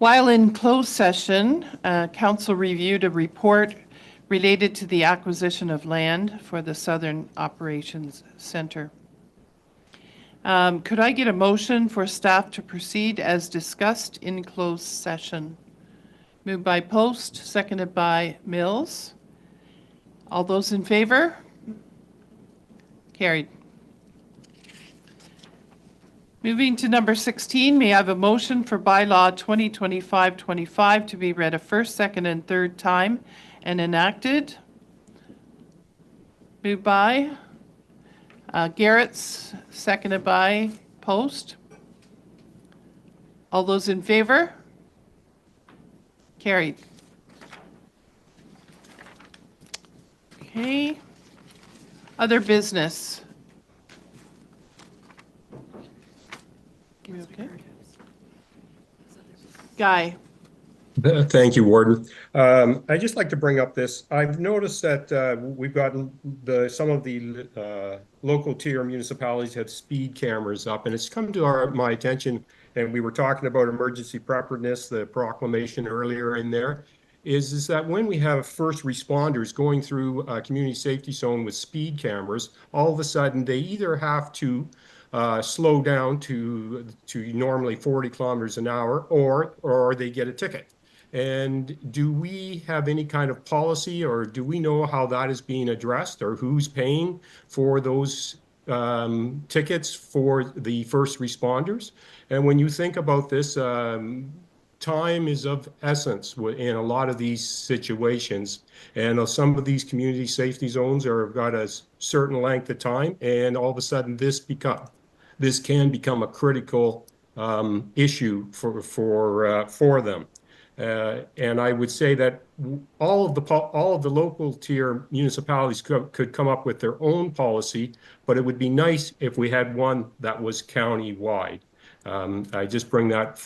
While in closed session, Council reviewed a report related to the acquisition of land for the Southern Operations Center. Could I get a motion for staff to proceed as discussed in closed session? Moved by Post, seconded by Mills. All those in favor? Carried. Moving to number 16, may I have a motion for bylaw 2025-25 to be read a first, second, and third time and enacted? Moved by Garrett's, seconded by Post. All those in favor? Carried. Okay. Other business. Okay. Guy. Thank you, Warden. I'd just like to bring up this. I've noticed that we've gotten some of the local tier municipalities have speed cameras up, and it's come to my attention, and we were talking about emergency preparedness, the proclamation earlier in there, is that when we have first responders going through a community safety zone with speed cameras, all of a sudden they either have to slow down to normally 40 kilometers an hour, or they get a ticket. And do we have any kind of policy, or do we know how that is being addressed, or who's paying for those tickets for the first responders? And when you think about this, time is of essence in a lot of these situations. And some of these community safety zones have got a certain length of time, and all of a sudden this can become a critical issue for them. And I would say that all of the local tier municipalities could come up with their own policy, but it would be nice if we had one that was county-wide. I just bring that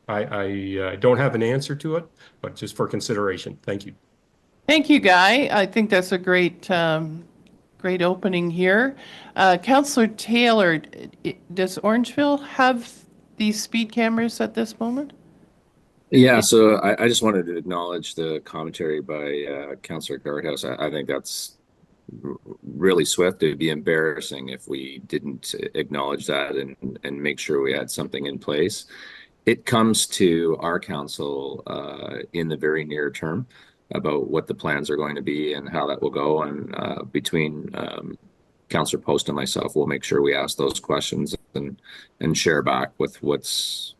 I don't have an answer to it, but just for consideration. Thank you. Thank you, Guy. I think that's a great opening here. Councillor Taylor, does Orangeville have these speed cameras at this moment? Yeah, so I just wanted to acknowledge the commentary by Councillor Guardhouse. I think that's really swift. It'd be embarrassing if we didn't acknowledge that and make sure we had something in place. It comes to our council in the very near term about what the plans are going to be and how that will go. And between Councillor Post and myself, we'll make sure we ask those questions and share back with what's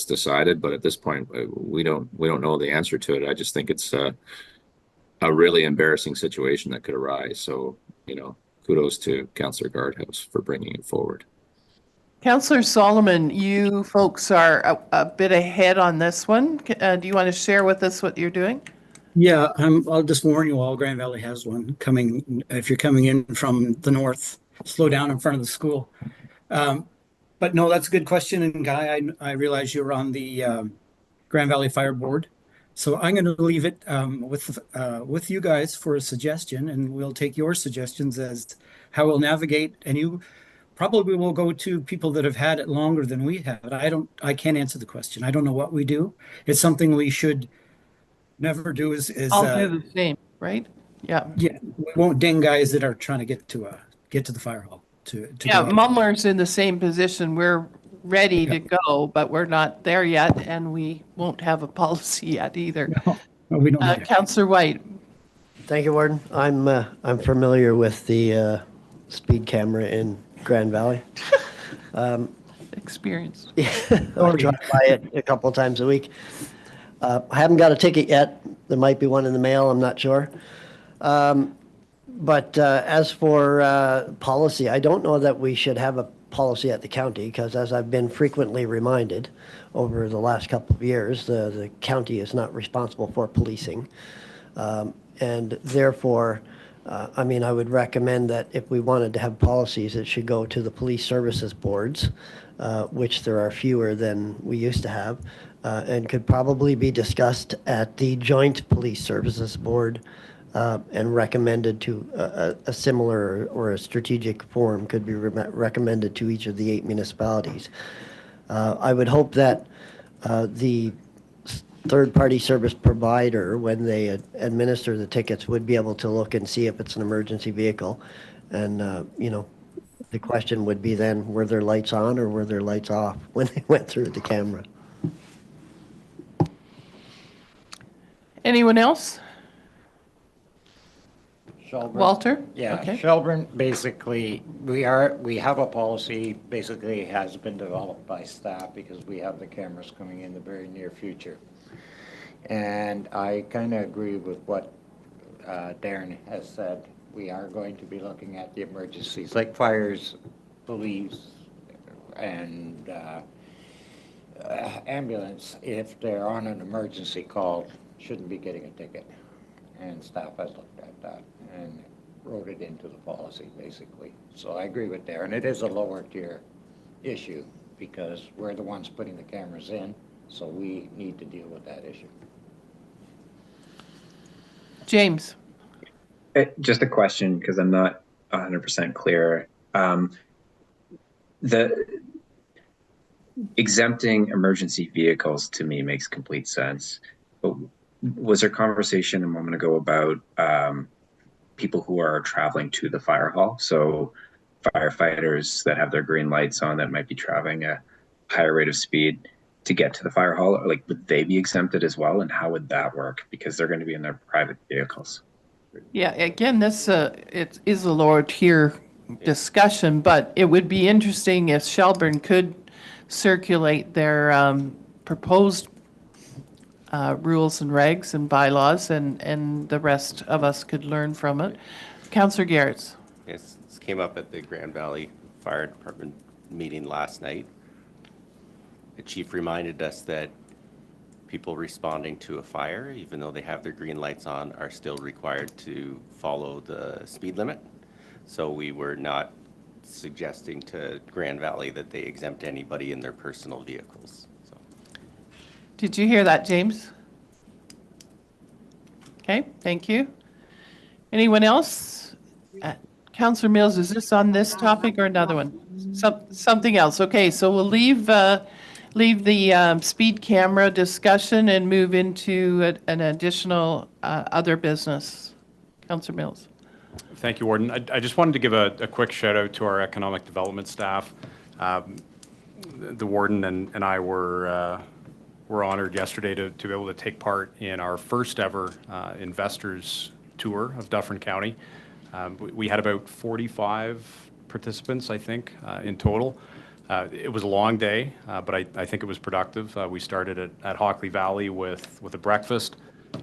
decided. But at this point, we don't know the answer to it. I just think it's a really embarrassing situation that could arise. So, kudos to Councillor Guardhouse for bringing it forward. Councillor Solomon, you folks are a bit ahead on this one. Do you want to share with us what you're doing? Yeah, I'll just warn you all, Grand Valley has one coming. If you're coming in from the north, slow down in front of the school. But no, that's a good question. And Guy, I realize you're on the Grand Valley Fire Board. So I'm going to leave it with you guys for a suggestion, and we'll take your suggestions as how we'll navigate. And you probably will go to people that have had it longer than we have. I can't answer the question. I don't know what we do. It's something we should never do is all do the same, right? Yeah. Yeah. We won't ding guys that are trying to get to the fire hall yeah, Mumler's in the same position. We're ready to go, but we're not there yet, and we won't have a policy yet either. No, we don't. Councillor White. Thank you, Warden. I'm familiar with the speed camera in Grand Valley. Experience. Or drive by it a couple of times a week. I haven't got a ticket yet. There might be one in the mail. I'm not sure. But as for policy, I don't know that we should have a policy at the county, because as I've been frequently reminded over the last couple of years, the county is not responsible for policing. And therefore, I would recommend that if we wanted to have policies, it should go to the police services boards, which there are fewer than we used to have, and could probably be discussed at the Joint Police Services Board and recommended to a similar or a strategic forum could be recommended to each of the 8 municipalities. I would hope that the third-party service provider, when they administer the tickets, would be able to look and see if it's an emergency vehicle. And, the question would be then, were their lights on or were their lights off when they went through the camera? Anyone else? Shelburne. Walter? Yeah, Okay. Shelburne, basically, we have a policy, basically has been developed by staff because we have the cameras coming in the very near future. And I kind of agree with what Darren has said. We are going to be looking at the emergencies, like fires, police, and ambulance. If they're on an emergency call, shouldn't be getting a ticket. And staff has looked at that and wrote it into the policy, basically. So I agree with Darren. It is a lower tier issue because we're the ones putting the cameras in, so we need to deal with that issue. James? Just a question, because I'm not 100% clear. The exempting emergency vehicles to me makes complete sense. But was there conversation a moment ago about people who are traveling to the fire hall? So firefighters that have their green lights on that might be traveling at a higher rate of speed to get to the fire hall, like would they be exempted as well? And how would that work? Because they're going to be in their private vehicles. Yeah, again, this it is a lower tier discussion, but it would be interesting if Shelburne could circulate their proposed rules and regs and bylaws, and the rest of us could learn from it. Councillor Garretts. Yes, this came up at the Grand Valley Fire Department meeting last night. The chief reminded us that people responding to a fire, even though they have their green lights on, are still required to follow the speed limit. So we were not suggesting to Grand Valley that they exempt anybody in their personal vehicles. So. Did you hear that, James? Okay, thank you. Anyone else? Councillor Mills, is this on this topic or another one? Something else. Okay, so we'll leave the speed camera discussion and move into an additional other business. Councillor Mills. Thank you, Warden. I just wanted to give a quick shout out to our economic development staff. The Warden and I were honored yesterday to be able to take part in our first ever investors tour of Dufferin County. We had about 45 participants, I think, in total. It was a long day, but I think it was productive. We started at Hockley Valley with a breakfast,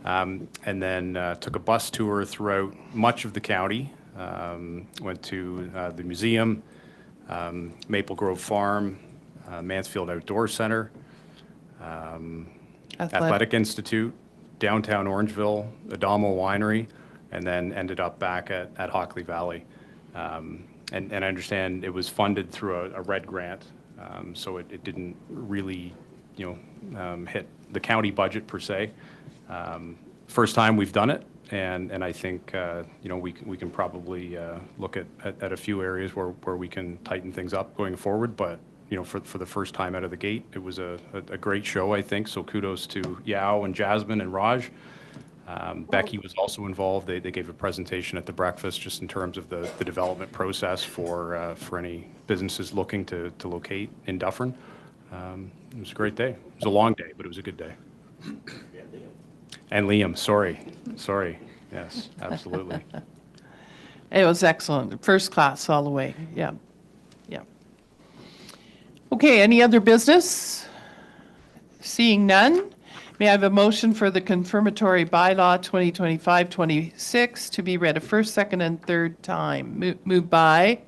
and then took a bus tour throughout much of the county. Went to the museum, Maple Grove Farm, Mansfield Outdoor Center, Athletic Institute, downtown Orangeville, Adamo Winery, and then ended up back at Hockley Valley. And I understand it was funded through a RED grant, so it didn't really, hit the county budget per se. First time we've done it, and I think we can probably look at a few areas where we can tighten things up going forward. But for the first time out of the gate, it was a great show, I think. So kudos to Yao and Jasmine and Raj. Becky was also involved. They gave a presentation at the breakfast just in terms of the development process for any businesses looking to locate in Dufferin. It was a great day. It was a long day, but it was a good day. And Liam, sorry. Yes, absolutely. It was excellent. First class all the way. Yeah. Okay, any other business? Seeing none. May I have a motion for the confirmatory bylaw 2025-26 to be read a first, second, and third time? Moved by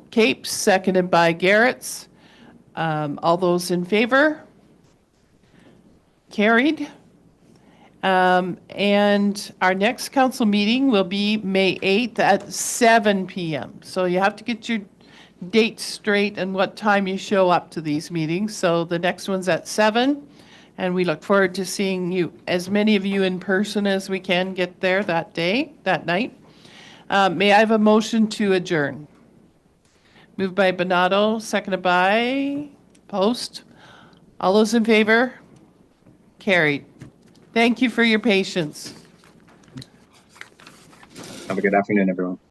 Capes, seconded by Garretts. All those in favor? Carried. And our next council meeting will be May 8th at 7 p.m. So you have to get your dates straight and what time you show up to these meetings. So the next one's at 7. And we look forward to seeing you, as many of you in person as we can get there that night. May I have a motion to adjourn? Moved by Bonato, seconded by Post. All those in favor? Carried. Thank you for your patience. Have a good afternoon, everyone.